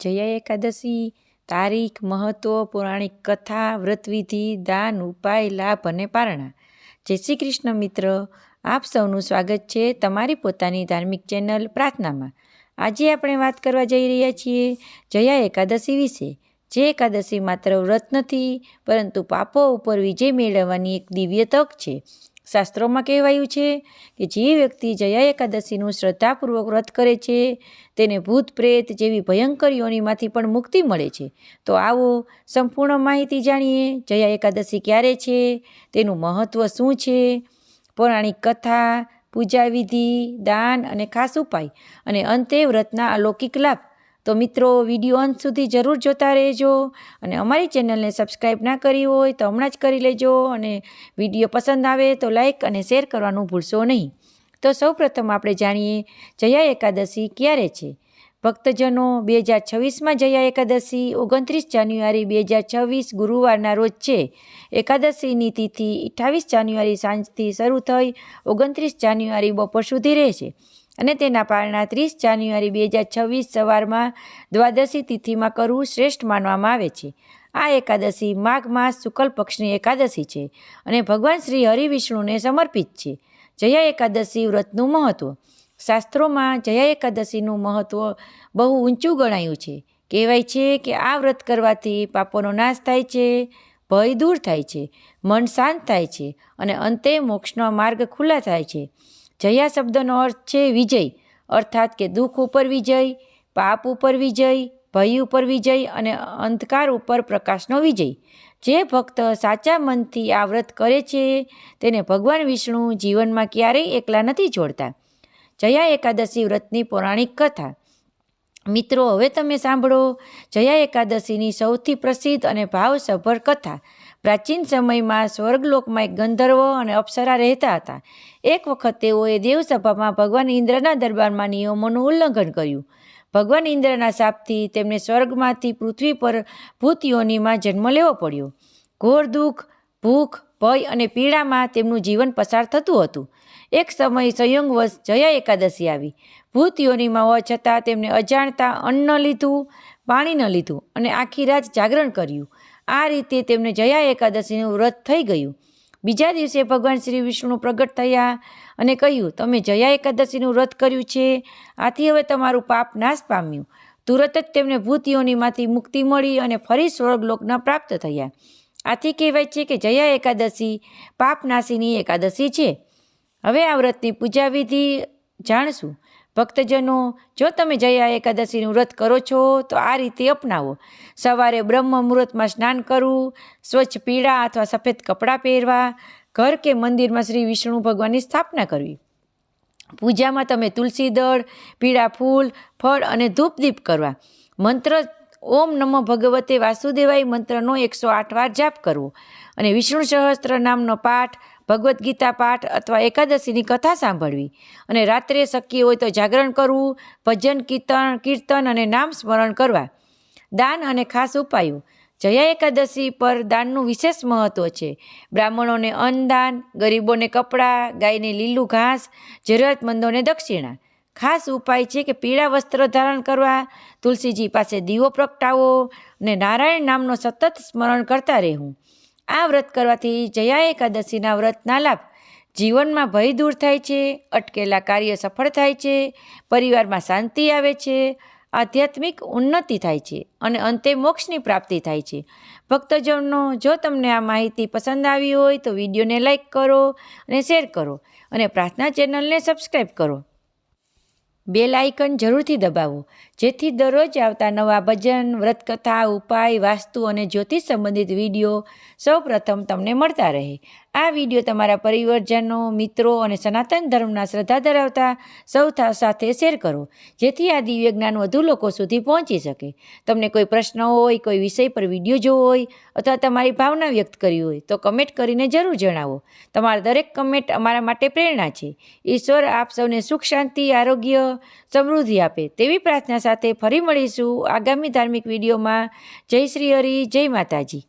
જયા એકાદશી તારીખ, મહત્વ, પૌરાણિક કથા, વ્રતવિધિ, દાન, ઉપાય, લાભ અને પારણા. જય શ્રી કૃષ્ણ મિત્ર, આપ સૌનું સ્વાગત છે તમારી પોતાની ધાર્મિક ચેનલ પ્રાર્થનામાં. આજે આપણે વાત કરવા જઈ રહ્યા છીએ જયા એકાદશી વિશે. જે એકાદશી માત્ર વ્રત નથી, પરંતુ પાપો ઉપર વિજય મેળવવાની એક દિવ્ય તક છે. શાસ્ત્રોમાં કહેવાયું છે કે જે વ્યક્તિ જયા એકાદશીનું શ્રદ્ધાપૂર્વક વ્રત કરે છે તેને ભૂત પ્રેત જેવી ભયંકર યોનિમાંથી પણ મુક્તિ મળે છે. તો આવો સંપૂર્ણ માહિતી જાણીએ. જયા એકાદશી ક્યારે છે, તેનું મહત્ત્વ શું છે, પૌરાણિક કથા, પૂજા વિધિ, દાન અને ખાસ ઉપાય, અને અંતે વ્રતના અલૌકિક લાભ. તો મિત્રો, વિડીયો અંત સુધી જરૂર જોતા રહેજો. અને અમારી ચેનલને સબસ્ક્રાઈબ ના કરી હોય તો હમણાં જ કરી લેજો. અને વિડીયો પસંદ આવે તો લાઈક અને શેર કરવાનું ભૂલશો નહીં. તો સૌપ્રથમ આપણે જાણીએ જયા એકાદશી ક્યારે છે. ભક્તજનો, 2026માં જયા એકાદશી 29 જાન્યુઆરી 2026 ગુરુવારના રોજ છે. એકાદશીની તિથિ 28 જાન્યુઆરી સાંજથી શરૂ થઈ 29 જાન્યુઆરી બપોર સુધી રહેશે. અને તેના પારણા 30 જાન્યુઆરી 2026 સવારમાં દ્વાદશી તિથિમાં કરવું શ્રેષ્ઠ માનવામાં આવે છે. આ એકાદશી માઘ માસ શુક્લ પક્ષની એકાદશી છે અને ભગવાન શ્રી હરિવિષ્ણુને સમર્પિત છે. જયા એકાદશી વ્રતનું મહત્ત્વ. શાસ્ત્રોમાં જયા એકાદશીનું મહત્ત્વ બહુ ઊંચું ગણાયું છે. કહેવાય છે કે આ વ્રત કરવાથી પાપોનો નાશ થાય છે, ભય દૂર થાય છે, મન શાંત થાય છે અને અંતે મોક્ષનો માર્ગ ખુલ્લા થાય છે. જયા શબ્દનો અર્થ છે વિજય, અર્થાત કે દુઃખ ઉપર વિજય, પાપ ઉપર વિજય, ભય ઉપર વિજય અને અંધકાર ઉપર પ્રકાશનો વિજય. જે ભક્ત સાચા મનથી આ વ્રત કરે છે તેને ભગવાન વિષ્ણુ જીવનમાં ક્યારેય એકલા નથી છોડતા. જયા એકાદશી વ્રતની પૌરાણિક કથા. મિત્રો, હવે તમે સાંભળો જયા એકાદશીની સૌથી પ્રસિદ્ધ અને ભાવસભર કથા. પ્રાચીન સમયમાં સ્વર્ગલોકમાં એક ગંધર્વ અને અપ્સરા રહેતા હતા. એક વખત તેઓએ દેવસભામાં ભગવાન ઇન્દ્રના દરબારમાં નિયમોનું ઉલ્લંઘન કર્યું. ભગવાન ઇન્દ્રના શાપથી તેમને સ્વર્ગમાંથી પૃથ્વી પર ભૂત યોનિમાં જન્મ લેવો પડ્યો. ઘોર દુઃખ, ભૂખ, ભય અને પીડામાં તેમનું જીવન પસાર થતું હતું. એક સમય સંયોગવશ જયા એકાદશી આવી. ભૂત યોનિમાં હોવા છતાં તેમને અજાણતા અન્ન ન લીધું, પાણી ન લીધું અને આખી રાત જાગરણ કર્યું. આ રીતે તેમને જયા એકાદશીનું વ્રત થઈ ગયું. બીજા દિવસે ભગવાન શ્રી વિષ્ણુ પ્રગટ થયા અને કહ્યું, તમે જયા એકાદશીનું વ્રત કર્યું છે, આથી હવે તમારું પાપ નાશ પામ્યું. તુરત જ તેમને ભૂત યોનિમાંથી મુક્તિ મળી અને ફરી સ્વર્ગલોકના પ્રાપ્ત થયા. આથી કહેવાય છે કે જયા એકાદશી પાપનાશીની એકાદશી છે. હવે આ વ્રતની પૂજા વિધિ જાણશું. ભક્તજનો, જો તમે જયા એકાદશીનું વ્રત કરો છો તો આ રીતે અપનાવો. સવારે બ્રહ્મ મુહૂર્તમાં સ્નાન કરવું, સ્વચ્છ પીળા અથવા સફેદ કપડાં પહેરવા, ઘર કે મંદિરમાં શ્રી વિષ્ણુ ભગવાનની સ્થાપના કરવી. પૂજામાં તમે તુલસી દળ, પીળા ફૂલ, ફળ અને ધૂપ દીપ કરવા. મંત્ર ઓમ નમો ભગવતે વાસુદેવાય મંત્રનો 108 વાર જાપ કરવો અને વિષ્ણુ સહસ્ત્ર નામનો પાઠ, ભગવદ્ ગીતા પાઠ અથવા એકાદશીની કથા સાંભળવી. અને રાત્રે શક્ય હોય તો જાગરણ કરવું, ભજન, કીર્તન અને નામ સ્મરણ કરવા. દાન અને ખાસ ઉપાયો. જયા એકાદશી પર દાનનું વિશેષ મહત્ત્વ છે. બ્રાહ્મણોને અન્નદાન, ગરીબોને કપડાં, ગાયને લીલું ઘાસ, જરૂરિયાતમંદોને દક્ષિણા. ખાસ ઉપાય છે કે પીળા વસ્ત્ર ધારણ કરવા, તુલસીજી પાસે દીવો પ્રગટાવો અને નારાયણ નામનો સતત સ્મરણ કરતા રહેવું. આ વ્રત કરવાથી જયા એકાદશીના વ્રતના લાભ. જીવનમાં ભય દૂર થાય છે, અટકેલા કાર્ય સફળ થાય છે, પરિવારમાં શાંતિ આવે છે, આધ્યાત્મિક ઉન્નતિ થાય છે અને અંતે મોક્ષની પ્રાપ્તિ થાય છે. ભક્તજનો, જો તમને આ માહિતી પસંદ આવી હોય તો વિડીયોને લાઈક કરો અને શેર કરો અને પ્રાર્થના ચેનલને સબસ્ક્રાઈબ કરો. બેલ આઇકન જરૂરથી દબાવો, જેથી દરરોજ આવતા નવા ભજન, વ્રતકથા, ઉપાય, વાસ્તુ અને જ્યોતિષ સંબંધિત વિડીયો સૌપ્રથમ તમને મળતા રહે. આ વિડીયો તમારા પરિવારજનો, મિત્રો અને સનાતન ધર્મના શ્રદ્ધા ધરાવતા સૌ સાથે શેર કરો, જેથી આ દિવ્ય જ્ઞાન વધુ લોકો સુધી પહોંચી શકે. તમને કોઈ પ્રશ્ન હોય, કોઈ વિષય પર વિડીયો જોવો હોય અથવા તમારી ભાવના વ્યક્ત કરવી હોય તો કમેન્ટ કરીને જરૂર જણાવો. તમારા દરેક કમેન્ટ અમારા માટે પ્રેરણા છે. ઈશ્વર આપ સૌને સુખ, શાંતિ, આરોગ્ય, સમૃદ્ધિ આપે તેવી પ્રાર્થના સાથે ફરી મળીશું આગામી ધાર્મિક વિડીયોમાં. જય શ્રી હરિ, જય માતાજી.